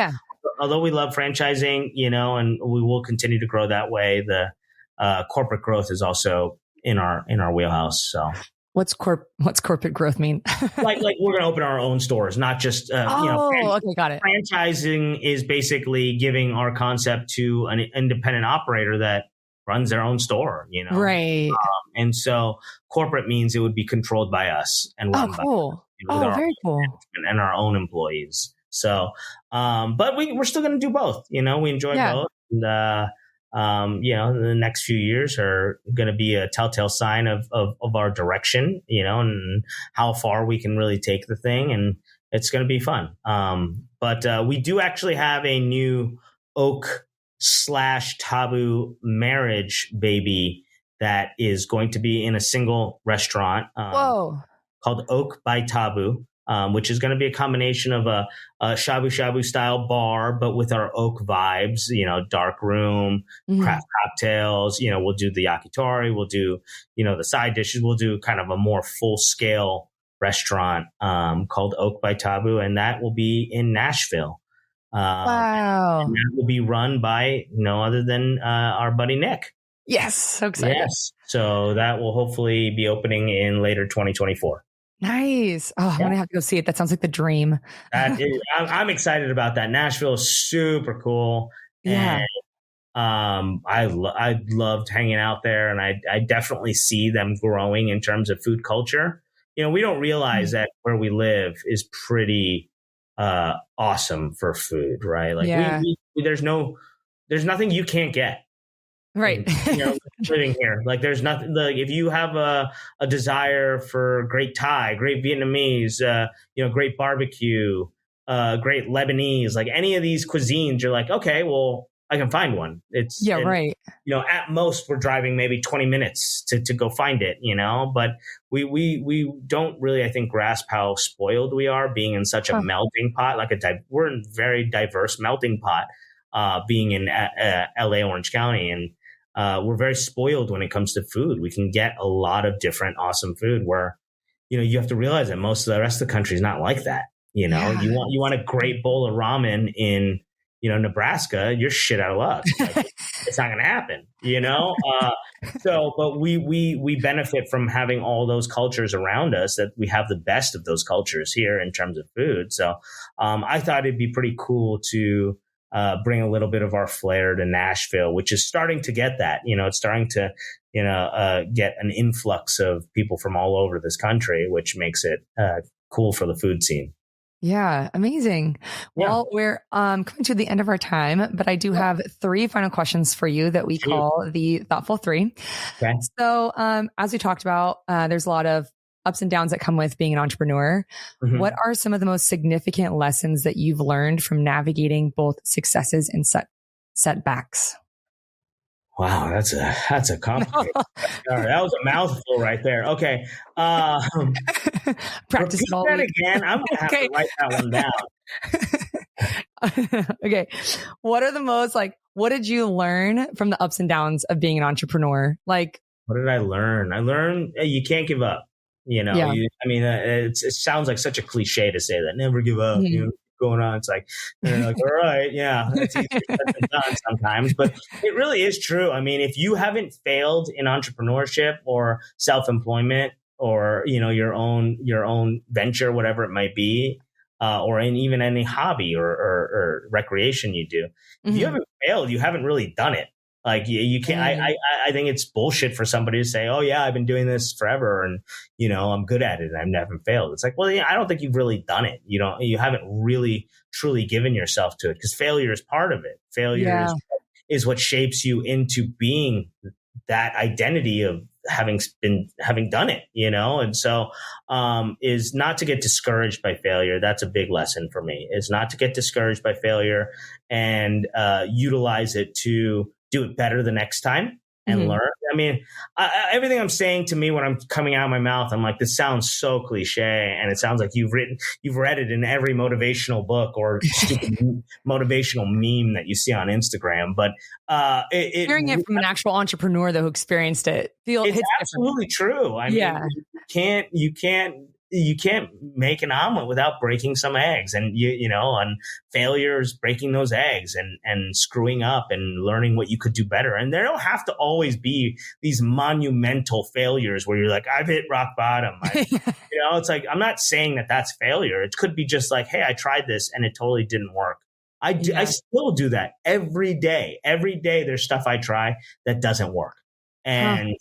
although we love franchising, and we will continue to grow that way, the corporate growth is also in our wheelhouse. So what's corporate growth mean? like we're going to open our own stores, not just, okay, got it. Franchising is basically giving our concept to an independent operator that runs their own store, Right. And so corporate means it would be controlled by us and run by very cool. And our own employees. So, but we're still going to do both. We enjoy both. And, the next few years are going to be a telltale sign of our direction, and how far we can really take the thing. And it's going to be fun. But we do actually have a new Oak/Tabu marriage baby that is going to be in a single restaurant called Oak by Tabu, which is going to be a combination of a Shabu Shabu style bar, but with our Oak vibes, dark room, craft cocktails, we'll do the yakitori, we'll do, the side dishes, we'll do kind of a more full scale restaurant called Oak by Tabu, and that will be in Nashville. Wow. And that will be run by no other than our buddy Nick. Yes. So excited. Yes. So that will hopefully be opening in later 2024. Nice. Oh, I'm going to have to go see it. That sounds like the dream. I'm excited about that. Nashville is super cool. Yeah. And I loved hanging out there, and I definitely see them growing in terms of food culture. We don't realize that where we live is pretty awesome for food, right? Like there's nothing you can't get. Right. Living here, like there's nothing. Like if you have a desire for great Thai, great Vietnamese, great barbecue, great Lebanese, like any of these cuisines, you're like, okay, well, I can find one. Right. At most we're driving maybe 20 minutes to go find it, but we don't really, I think, grasp how spoiled we are being in such a melting pot, we're in very diverse melting pot, being in LA, Orange County. And we're very spoiled when it comes to food. We can get a lot of different awesome food where, you have to realize that most of the rest of the country is not like that. You want a great bowl of ramen in, Nebraska, you're shit out of luck. Like, it's not going to happen, but we benefit from having all those cultures around us, that we have the best of those cultures here in terms of food. So I thought it'd be pretty cool to bring a little bit of our flair to Nashville, which is starting to get that. It's starting to, get an influx of people from all over this country, which makes it cool for the food scene. Yeah, amazing. Yeah. Well, we're coming to the end of our time, but I do have 3 final questions for you that we call the Thoughtful 3. Okay. So as we talked about, there's a lot of ups and downs that come with being an entrepreneur. Mm-hmm. What are some of the most significant lessons that you've learned from navigating both successes and setbacks? Wow, that's a complicated. That was a mouthful right there. Okay. Practice repeat that again. I'm gonna have to write that one down. Okay. What did you learn from the ups and downs of being an entrepreneur? Like, what did I learn? I learned you can't give up. It sounds like such a cliche to say that. Never give up. Mm-hmm. Going on. It's like, they're like, all right, yeah, it's easier said than done sometimes, but it really is true. I mean, if you haven't failed in entrepreneurship or self-employment or, your own venture, whatever it might be, or in even any hobby or recreation you do, if you haven't failed, you haven't really done it. Like you can't, I think it's bullshit for somebody to say, oh yeah, I've been doing this forever and, I'm good at it and I've never failed. It's like, well, yeah, I don't think you've really done it. You haven't really truly given yourself to it, because failure is part of it. Failure is what shapes you into being that identity of having done it, and so is not to get discouraged by failure. That's a big lesson for me, is not to get discouraged by failure and utilize it to do it better the next time and learn. I mean, everything I'm saying to me when I'm coming out of my mouth, I'm like, this sounds so cliche, and it sounds like you've read it in every motivational book or stupid motivational meme that you see on Instagram. But hearing it from an actual entrepreneur though who experienced it, it's absolutely true. I mean, you can't make an omelet without breaking some eggs, and and failures, breaking those eggs and screwing up and learning what you could do better. And there don't have to always be these monumental failures where you're like, I've hit rock bottom. It's like, I'm not saying that that's failure. It could be just like, hey, I tried this and it totally didn't work. I still do that every day. Every day there's stuff I try that doesn't work. And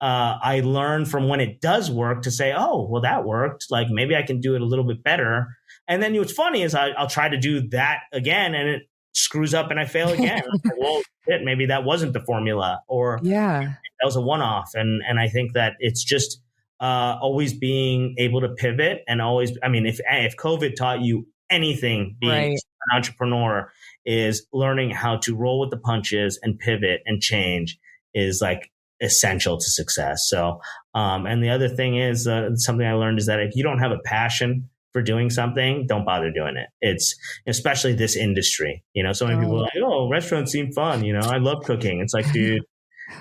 I learn from when it does work to say, oh, well, that worked. Like maybe I can do it a little bit better. And then what's funny is I'll try to do that again and it screws up and I fail again. Like, well, shit, maybe that wasn't the formula, or that was a one-off. And I think that it's just always being able to pivot and always, I mean, if COVID taught you anything, being an entrepreneur, is learning how to roll with the punches and pivot and change is like essential to success. So, and the other thing is something I learned is that if you don't have a passion for doing something, don't bother doing it. It's especially this industry, so many people are like, oh, restaurants seem fun. I love cooking. It's like, dude,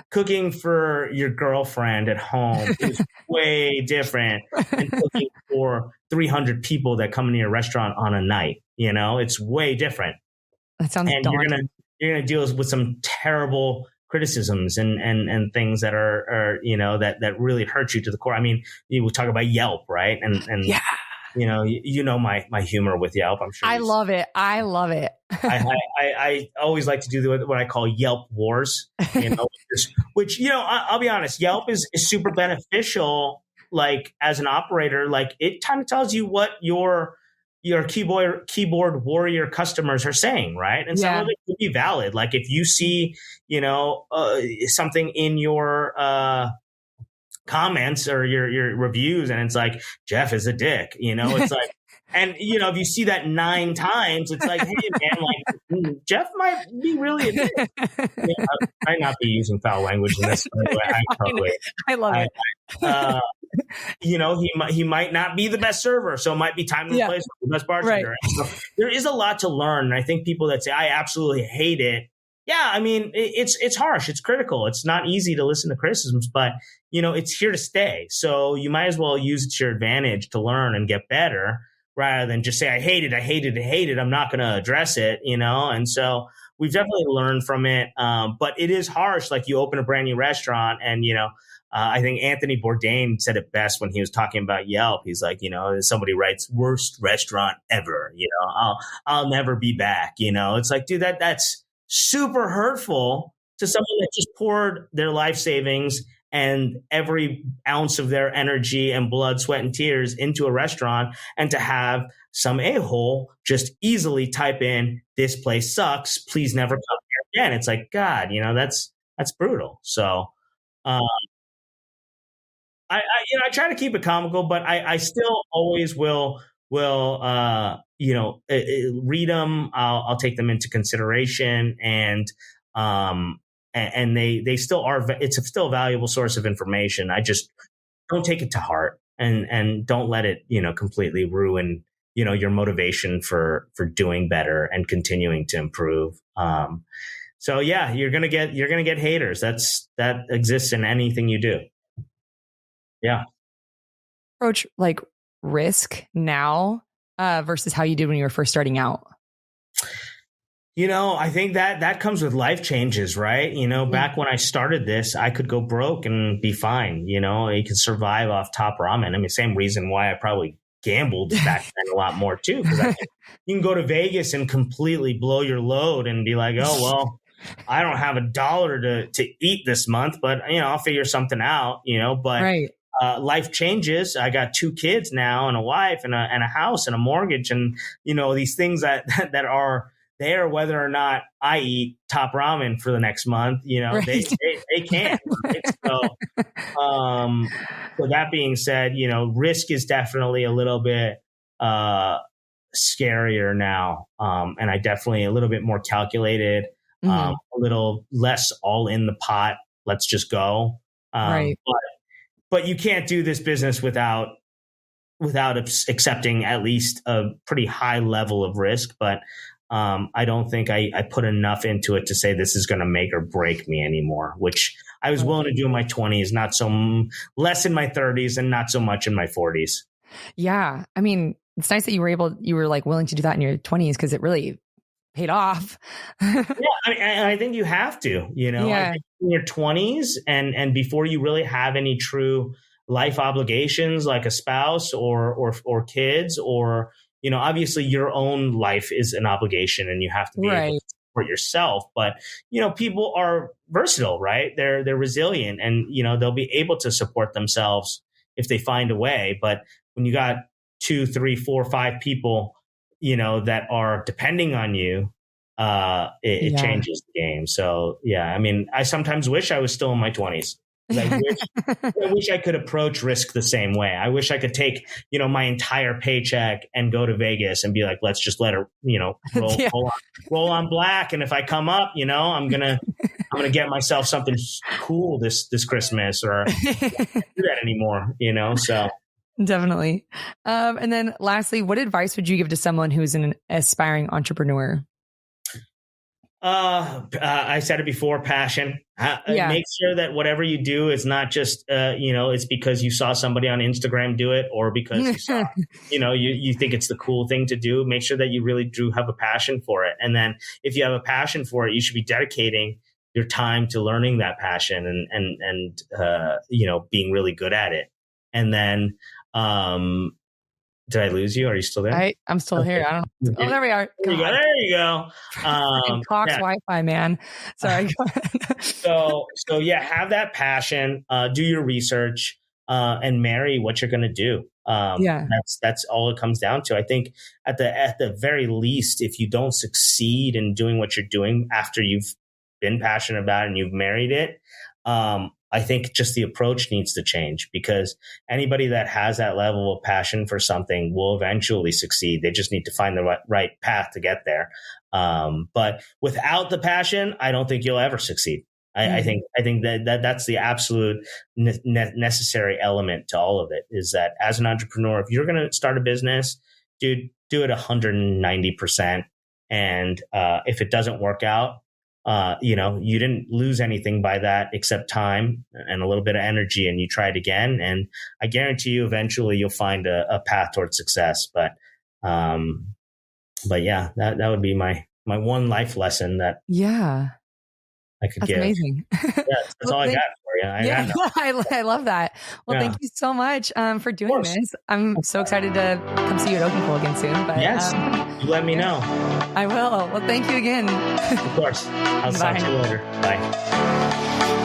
cooking for your girlfriend at home is way different than cooking for 300 people that come into your restaurant on a night. It's way different. That sounds daunting. You're gonna deal with some terrible criticisms and things that are that really hurt you to the core. I mean, we talk about Yelp, right? And Yeah. my humor with Yelp. I'm sure I love it. I love it. I always like to do what I call Yelp wars, which I'll be honest, Yelp is super beneficial. Like as an operator, like it kind of tells you what your keyboard warrior customers are saying, right? And some of it could be valid. Like if you see something in your comments or your reviews, and it's like Jeff is a dick, it's like. And, if you see that 9 times, it's like, hey, man, like Jeff might be really a dick. I might not be using foul language in this. I love it. He might not be the best server, so it might be time to replace the best bartender. Right. So there is a lot to learn. And I think people that say, I absolutely hate it. Yeah, I mean, it's harsh. It's critical. It's not easy to listen to criticisms, but, it's here to stay. So you might as well use it to your advantage to learn and get better, rather than just say, I hate it. I'm not going to address it, And so we've definitely learned from it. But it is harsh. Like you open a brand new restaurant and, I think Anthony Bourdain said it best when he was talking about Yelp. He's like, somebody writes worst restaurant ever, I'll never be back. It's like, dude, that's super hurtful to someone that just poured their life savings and every ounce of their energy and blood, sweat, and tears into a restaurant, and to have some a-hole just easily type in, this place sucks, please never come here again. It's like, God, that's brutal. So I try to keep it comical, but I still always will read them. I'll take them into consideration, and they still are. It's still a valuable source of information. I just don't take it to heart, and don't let it completely ruin your motivation for doing better and continuing to improve. So yeah, you're gonna get haters. That exists in anything you do. Yeah. Approach like risk now versus how you did when you were first starting out. I think that comes with life changes, right? Back when I started this, I could go broke and be fine. You could survive off top ramen. I mean, same reason why I probably gambled back then a lot more too, because you can go to Vegas and completely blow your load and be like, oh, well, I don't have $1 to eat this month, but I'll figure something out, but right. Life changes. I got 2 kids now and a wife and a house and a mortgage, and these things that are there, whether or not I eat top ramen for the next month, right. they can't. Right? So that being said, risk is definitely a little bit scarier now, and I definitely a little bit more calculated, a little less all in the pot. Let's just go. Right. But you can't do this business without accepting at least a pretty high level of risk. But I don't think I put enough into it to say this is going to make or break me anymore, which I was willing to do in my 20s, less in my 30s and not so much in my 40s. Yeah. I mean, it's nice that you were like willing to do that in your 20s, because it really paid off. Yeah. I think you have to, I think in your 20s and before you really have any true life obligations like a spouse or kids, or, obviously your own life is an obligation and you have to be able to support yourself. But, people are versatile, right? They're resilient, and, they'll be able to support themselves if they find a way. But when you got 2, 3, 4, 5 people, that are depending on you, it changes the game. So, yeah, I mean, I sometimes wish I was still in my 20s. I wish I could approach risk the same way. I wish I could take, my entire paycheck and go to Vegas and be like, let's just let her, roll on black. And if I come up, I'm going to get myself something cool this Christmas, or I can't do that anymore, so. Definitely. And then lastly, what advice would you give to someone who's an aspiring entrepreneur? I said it before, passion. Make sure that whatever you do is not just, it's because you saw somebody on Instagram do it, or because you saw, you think it's the cool thing to do. Make sure that you really do have a passion for it. And then if you have a passion for it, you should be dedicating your time to learning that passion and being really good at it. And then, did I lose you? Are you still there? I'm still here. I don't know. Oh, there we are. There you go. There you go. Cox Wi-Fi, man. Sorry. So yeah, have that passion, do your research, and marry what you're going to do. That's all it comes down to. I think at the very least, if you don't succeed in doing what you're doing after you've been passionate about it and you've married it, I think just the approach needs to change, because anybody that has that level of passion for something will eventually succeed. They just need to find the right path to get there. But without the passion, I don't think you'll ever succeed. I think that's the absolute necessary element to all of it, is that as an entrepreneur, if you're going to start a business, dude, do it 190%. And if it doesn't work out, you didn't lose anything by that except time and a little bit of energy, and you try it again. And I guarantee you, eventually you'll find a path towards success. But yeah, that would be my one life lesson that I could give. Amazing. That's all I got for you. I love that. Well, thank you so much for doing this. I'm so excited to come see you at Oakencool again soon. But yes, you let me know. I will. Well, thank you again. Of course. I'll talk to you later. Bye.